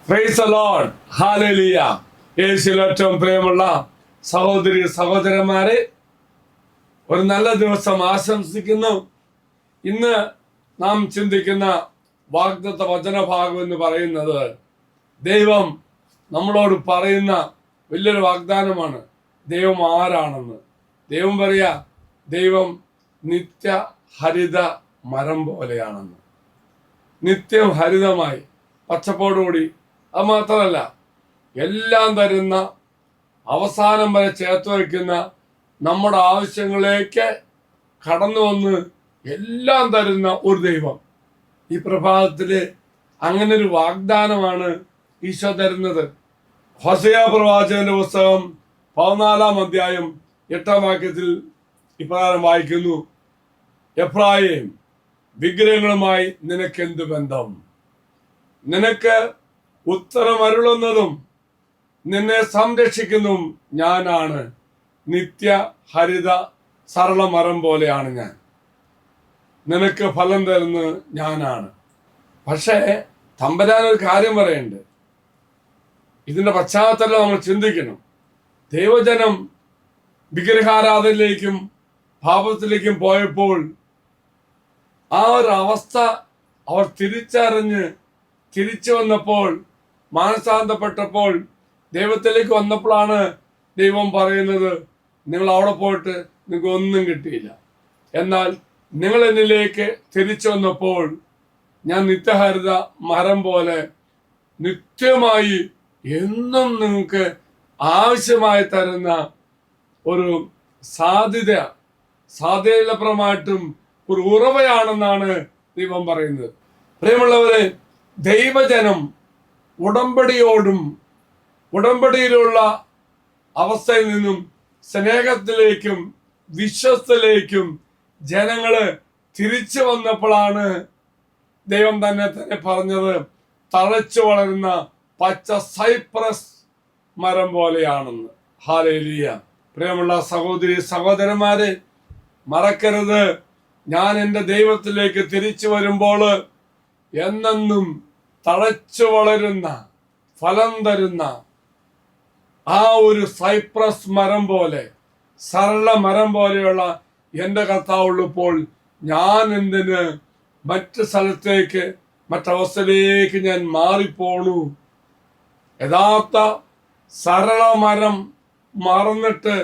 Praise the Lord, hallelujah. യേശുവിൽ ഏറ്റവും പ്രിയമുള്ള സഹോദരി സഹോദരന്മാരെ, ഒരു നല്ല ദിവസം ആശംസിക്കുന്നു. ഇന്ന് നാം ചിന്തിക്കുന്ന വാഗ്ദത്ത വചനഭാഗം എന്ന് പറയുന്നത് ദൈവം നമ്മളോട് പറയുന്ന വലിയൊരു വാഗ്ദാനമാണ്. ദൈവം ആരാണെന്ന്. ദൈവം പറയാ, ദൈവം നിത്യ ഹരിത മരം പോലെയാണെന്ന്. നിത്യം ഹരിതമായി പച്ചപ്പോടുകൂടി, അത് മാത്രമല്ല എല്ലാം തരുന്ന, അവസാനം വരെ ചേർത്ത് വയ്ക്കുന്ന, നമ്മുടെ ആവശ്യങ്ങളിലേക്ക് കടന്നു വന്ന് എല്ലാം തരുന്ന ഒരു ദൈവം. ഈ പ്രഭാതത്തില് അങ്ങനെ ഒരു വാഗ്ദാനമാണ് ഈശോ തരുന്നത്. ഹോശേയ പ്രവാചകന്റെ പുസ്തകം 14-ാം അധ്യായം 8-ാം വാക്യത്തിൽ ഇപ്രകാരം വായിക്കുന്നു: എഫ്രായിം, വിഗ്രഹങ്ങളുമായി നിനക്കെന്ത് ബന്ധം? നിനക്ക് ഉത്തരമരുളുന്നതും നിന്നെ സംരക്ഷിക്കുന്നതും ഞാനാണ്. നിത്യ ഹരിത സരള മരം പോലെയാണ് ഞാൻ. നിനക്ക് ഫലം തരുന്നത് ഞാനാണ്. പക്ഷേ തമ്പുരാൻ ഒരു കാര്യം പറയുന്നുണ്ട്. ഇതിന്റെ പശ്ചാത്തലം നമ്മൾ ചിന്തിക്കണം. ദൈവജനം വിഗ്രഹാരാധനയിലേക്കും പാപത്തിലേക്കും പോയപ്പോൾ ആ ഒരു അവസ്ഥ അവർ തിരിച്ചറിഞ്ഞ് തിരിച്ചു വന്നപ്പോൾ, മാനസാന്തപ്പെട്ടപ്പോൾ, ദൈവത്തിലേക്ക് വന്നപ്പോഴാണ് ദൈവം പറയുന്നത്, നിങ്ങൾ അവിടെ പോയിട്ട് നിങ്ങൾക്ക് ഒന്നും കിട്ടിയില്ല. എന്നാൽ നിങ്ങൾ എന്നിലേക്ക് തിരിച്ചു വന്നപ്പോൾ ഞാൻ നിത്യഹരിത മരം പോലെ നിത്യമായി എന്നും നിങ്ങൾക്ക് ആവശ്യമായി തരുന്ന ഒരു സാധ്യതയിലപ്പുറമായിട്ടും ഒരു ഉറവയാണെന്നാണ് ദൈവം പറയുന്നത്. പ്രിയമുള്ളവരെ, ദൈവജനം ഉടമ്പടിയോടും ഉടമ്പടിയിലുള്ള അവസ്ഥയിൽ നിന്നും സ്നേഹത്തിലേക്കും വിശ്വസ്തയിലേക്കും ജനങ്ങള് തിരിച്ചു വന്നപ്പോഴാണ് ദൈവം തന്നെ പറഞ്ഞത്, തഴച്ചു വളരുന്ന പച്ച സൈപ്രസ് മരം പോലെയാണെന്ന്. ഹല്ലേലൂയ. പ്രിയമുള്ള സഹോദരി സഹോദരന്മാരെ, മറക്കരുത്, ഞാൻ എൻ്റെ ദൈവത്തിലേക്ക് തിരിച്ചു വരുമ്പോൾ എന്നെന്നും തഴച്ചു വളരുന്ന, ഫലം തരുന്ന ആ ഒരു സൈപ്രസ് മരം പോലെ, സരള മരം പോലെയുള്ള എൻ്റെ കർത്താവുള്ളപ്പോൾ ഞാൻ എന്തിന് മറ്റ് സ്ഥലത്തേക്ക്, മറ്റവസ്ഥയിലേക്ക് ഞാൻ മാറിപ്പോണു? യഥാർത്ഥ സരള മരം മറന്നിട്ട്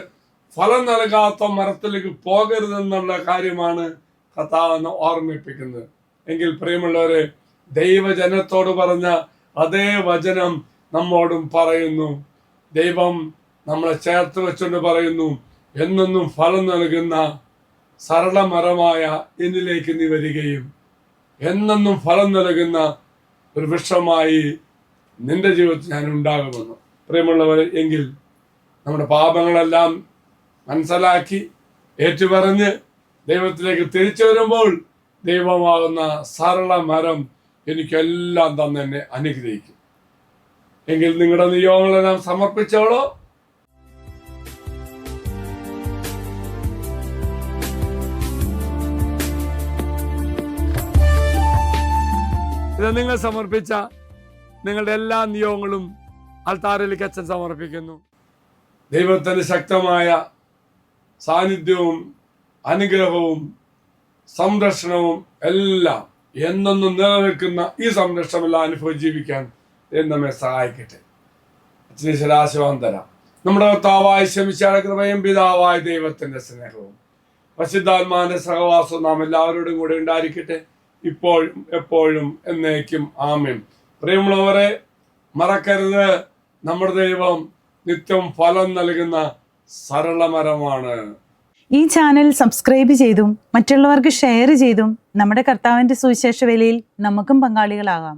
ഫലം നൽകാത്ത മരത്തിലേക്ക് പോകരുതെന്നുള്ള കാര്യമാണ് കർത്താവ് ഓർമ്മിപ്പിക്കുന്നത്. എങ്കിൽ പ്രിയമുള്ളവരെ, ദൈവജനത്തോട് പറഞ്ഞ അതേ വചനം നമ്മോടും പറയുന്നു. ദൈവം നമ്മളെ ചേർത്ത് വെച്ചുകൊണ്ട് പറയുന്നു, എന്നെന്നും ഫലം നൽകുന്ന സരള മരമായ എന്നിലേക്ക് നീ വരികയും എന്നെന്നും ഫലം നൽകുന്ന ഒരു വൃക്ഷമായി നിന്റെ ജീവിതത്തിൽ ഞാൻ ഉണ്ടാകുമെന്ന്. പ്രിയമുള്ളവരെ, എങ്കിൽ നമ്മുടെ പാപങ്ങളെല്ലാം മനസ്സിലാക്കി ഏറ്റുപറഞ്ഞ് ദൈവത്തിലേക്ക് തിരിച്ചു വരുമ്പോൾ ദൈവമാകുന്ന സരള മരം എനിക്കെല്ലാം തന്നെ എന്നെ അനുഗ്രഹിക്കും. എങ്കിൽ നിങ്ങളുടെ നിയോഗങ്ങളെല്ലാം സമർപ്പിച്ചോളൂ. ഇത് നിങ്ങൾ സമർപ്പിച്ച നിങ്ങളുടെ എല്ലാ നിയോഗങ്ങളും അൾത്താരയിലേക്ക് അച്ഛൻ സമർപ്പിക്കുന്നു. ദൈവത്തിന്റെ ശക്തമായ സാന്നിധ്യവും അനുഗ്രഹവും സംരക്ഷണവും എല്ലാം എന്നെന്നും നിലനിൽക്കുന്ന ഈ സംരക്ഷണമെല്ലാം അനുഭവിച്ച് ജീവിക്കാൻ നമ്മെ സഹായിക്കട്ടെ. അച്ഛനെ ശരാശിവാൻ തരാം. നമ്മുടെ കർത്താവായ ശമിശിഹായുടെ കൃപയും പിതാവായ ദൈവത്തിന്റെ സ്നേഹവും പരിശുദ്ധാത്മാവിന്റെ സഹവാസവും നാം എല്ലാവരോടും കൂടെ ഉണ്ടായിരിക്കട്ടെ, ഇപ്പോഴും എപ്പോഴും എന്നേക്കും. ആമേൻ. പ്രിയമുള്ളവരെ, മറക്കരുത്, നമ്മുടെ ദൈവം നിത്യം ഫലം നൽകുന്ന സരളമരമാണ്. ഈ ചാനൽ സബ്സ്ക്രൈബ് ചെയ്തും മറ്റുള്ളവർക്ക് ഷെയർ ചെയ്തും നമ്മുടെ കർത്താവിന്റെ സുവിശേഷ വേലയിൽ നമുക്കും പങ്കാളികളാകാം.